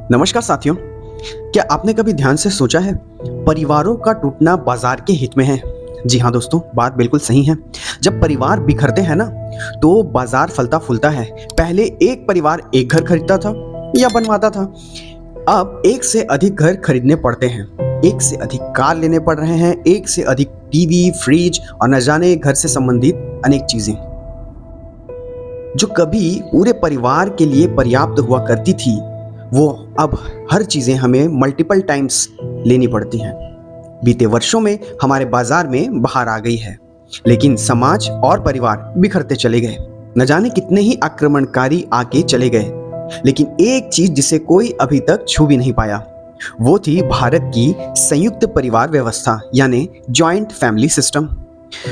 नमस्कार साथियों, क्या आपने कभी ध्यान से सोचा है परिवारों का टूटना बाजार के हित में है? जी हाँ दोस्तों, बात बिल्कुल सही है। जब परिवार बिखरते हैं ना तो बाजार फलता फूलता है। पहले एक परिवार एक घर खरीदता था या बनवाता था, अब एक से अधिक घर खरीदने पड़ते हैं, एक से अधिक कार लेने पड़ रहे हैं, एक से अधिक टीवी, फ्रिज और न जाने घर से संबंधित अनेक चीजें जो कभी पूरे परिवार के लिए पर्याप्त हुआ करती थी, वो अब हर चीजें हमें मल्टीपल टाइम्स लेनी पड़ती हैं। बीते वर्षों में हमारे बाजार में बाहर आ गई है, लेकिन समाज और परिवार बिखरते चले गए। न जाने कितने ही आक्रमणकारी आके चले गए, लेकिन एक चीज जिसे कोई अभी तक छू भी नहीं पाया, वो थी भारत की संयुक्त परिवार व्यवस्था, यानी जॉइंट फैमिली सिस्टम।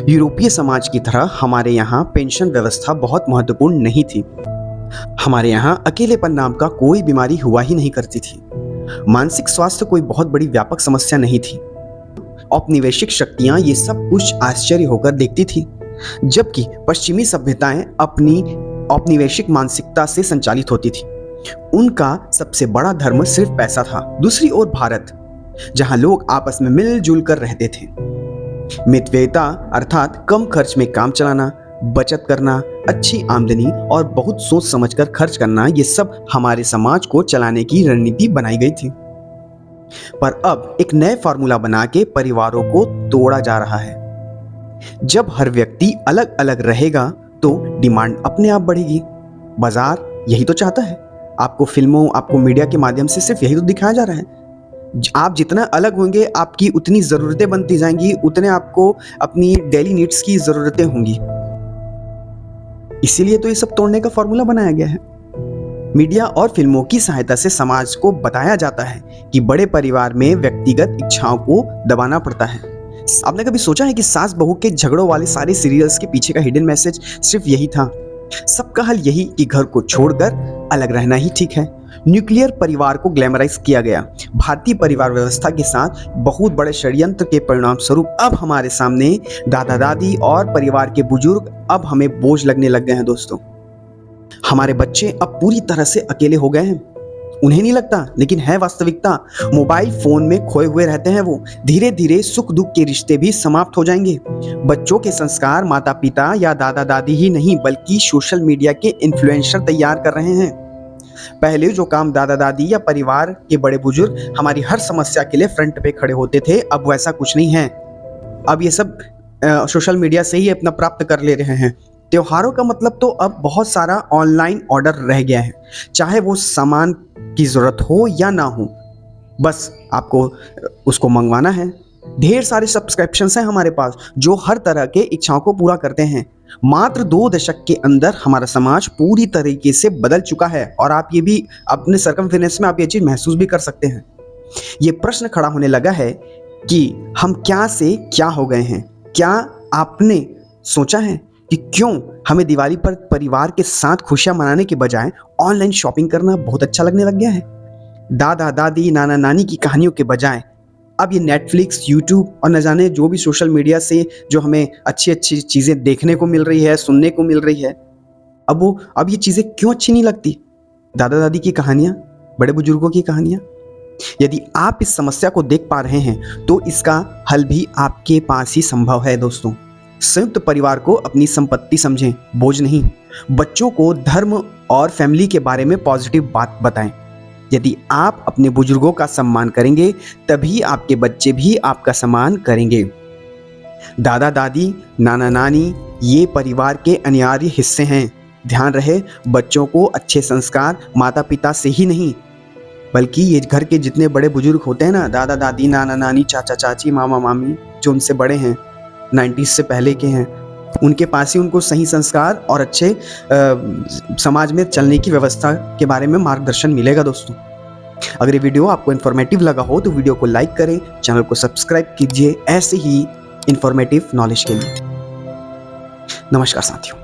यूरोपीय समाज की तरह हमारे यहाँ पेंशन व्यवस्था बहुत महत्वपूर्ण नहीं थी। हमारे यहाँ अकेलेपन नाम का कोई बीमारी हुआ ही नहीं करती थी। मानसिक स्वास्थ्य कोई बहुत बड़ी व्यापक समस्या नहीं थी। औपनिवेशिक शक्तियां ये सब कुछ आश्चर्य होकर देखती थी, जबकि पश्चिमी सभ्यताएं अपनी औपनिवेशिक मानसिकता से संचालित होती थी। उनका सबसे बड़ा धर्म सिर्फ पैसा था। दूसरी ओर भारत, जहां लोग आपस में मिलजुल कर रहते थे। मितव्ययिता अर्थात कम खर्च में काम चलाना, बचत करना, अच्छी आमदनी और बहुत सोच समझकर खर्च करना, ये सब हमारे समाज को चलाने की रणनीति बनाई गई थी। पर अब एक नए फार्मूला बना के परिवारों को तोड़ा जा रहा है। जब हर व्यक्ति अलग अलग रहेगा तो डिमांड अपने आप बढ़ेगी। बाजार यही तो चाहता है। आपको फिल्मों, आपको मीडिया के माध्यम से सिर्फ यही तो दिखाया जा रहा है। आप जितना अलग होंगे, आपकी उतनी ज़रूरतें बनती जाएंगी, उतने आपको अपनी डेली नीड्स की ज़रूरतें होंगी। इसीलिए तो ये सब तोड़ने का फॉर्मूला बनाया गया है। मीडिया और फिल्मों की सहायता से समाज को बताया जाता है कि बड़े परिवार में व्यक्तिगत इच्छाओं को दबाना पड़ता है। आपने कभी सोचा है कि सास बहू के झगड़ों वाले सारे सीरियल्स के पीछे का हिडन मैसेज सिर्फ यही था? सबका हल यही कि घर को छोड़कर अलग रहना ही ठीक है। न्यूक्लियर परिवार को ग्लैमराइज किया गया। भारतीय परिवार व्यवस्था के साथ बहुत बड़े षड्यंत्र के परिणाम स्वरूप अब हमारे सामने दादा दादी और परिवार के बुजुर्ग अब हमें बोझ लगने लग गए हैं। दोस्तों, हमारे बच्चे अब पूरी तरह से अकेले हो गए हैं। उन्हें नहीं लगता, लेकिन है वास्तविकता। मोबाइल फोन में खोए हुए रहते हैं वो। धीरे धीरे सुख दुख के रिश्ते भी समाप्त हो जाएंगे। बच्चों के संस्कार माता पिता या दादा दादी ही नहीं, बल्कि सोशल मीडिया के इन्फ्लुएंसर तैयार कर रहे हैं। पहले जो काम दादा दादी या परिवार के बड़े बुजुर्ग हमारी हर समस्या के लिए फ्रंट पे खड़े होते थे, अब वैसा कुछ नहीं है। अब ये सब सोशल मीडिया से ही अपना प्राप्त कर ले रहे हैं। त्योहारों का मतलब तो अब बहुत सारा ऑनलाइन ऑर्डर रह गया है। चाहे वो सामान की ज़रूरत हो या ना हो, बस आपको उसको मंगवाना है। ढेर सारे सब्सक्रिप्शंस हैं हमारे पास जो हर तरह के इच्छाओं को पूरा करते हैं। मात्र 2 दशक के अंदर हमारा समाज पूरी तरीके से बदल चुका है, और आप ये भी अपने सर्कमफेरेंस में आप ये चीज़ महसूस भी कर सकते हैं। ये प्रश्न खड़ा होने लगा है कि हम क्या से क्या हो गए हैं। क्या आपने सोचा है कि क्यों हमें दिवाली पर परिवार के साथ खुशियां मनाने के बजाय ऑनलाइन शॉपिंग करना बहुत अच्छा लगने लग गया है? दादा दादी, नाना नानी की कहानियों के बजाय अब ये नेटफ्लिक्स, यूट्यूब और न जाने जो भी सोशल मीडिया से जो हमें अच्छी अच्छी चीज़ें देखने को मिल रही है, सुनने को मिल रही है, अब ये चीज़ें क्यों अच्छी नहीं लगती? दादा दादी की कहानियाँ, बड़े बुजुर्गों की कहानियाँ। यदि आप इस समस्या को देख पा रहे हैं तो इसका हल भी आपके पास ही संभव है। दोस्तों, संयुक्त परिवार को अपनी संपत्ति समझें, बोझ नहीं। बच्चों को धर्म और फैमिली के बारे में पॉजिटिव बात बताएं। यदि आप अपने बुजुर्गों का सम्मान करेंगे, तभी आपके बच्चे भी आपका सम्मान करेंगे। दादा दादी, नाना नानी ये परिवार के अनिवार्य हिस्से हैं। ध्यान रहे, बच्चों को अच्छे संस्कार माता पिता से ही नहीं, बल्कि ये घर के जितने बड़े बुजुर्ग होते हैं ना, दादा दादी, नाना नानी, चाचा चाची, मामा मामी, जो उनसे बड़े हैं, 90s से पहले के हैं, उनके पास ही उनको सही संस्कार और अच्छे समाज में चलने की व्यवस्था के बारे में मार्गदर्शन मिलेगा। दोस्तों, अगर ये वीडियो आपको इन्फॉर्मेटिव लगा हो तो वीडियो को लाइक करें, चैनल को सब्सक्राइब कीजिए ऐसे ही इन्फॉर्मेटिव नॉलेज के लिए। नमस्कार साथियों।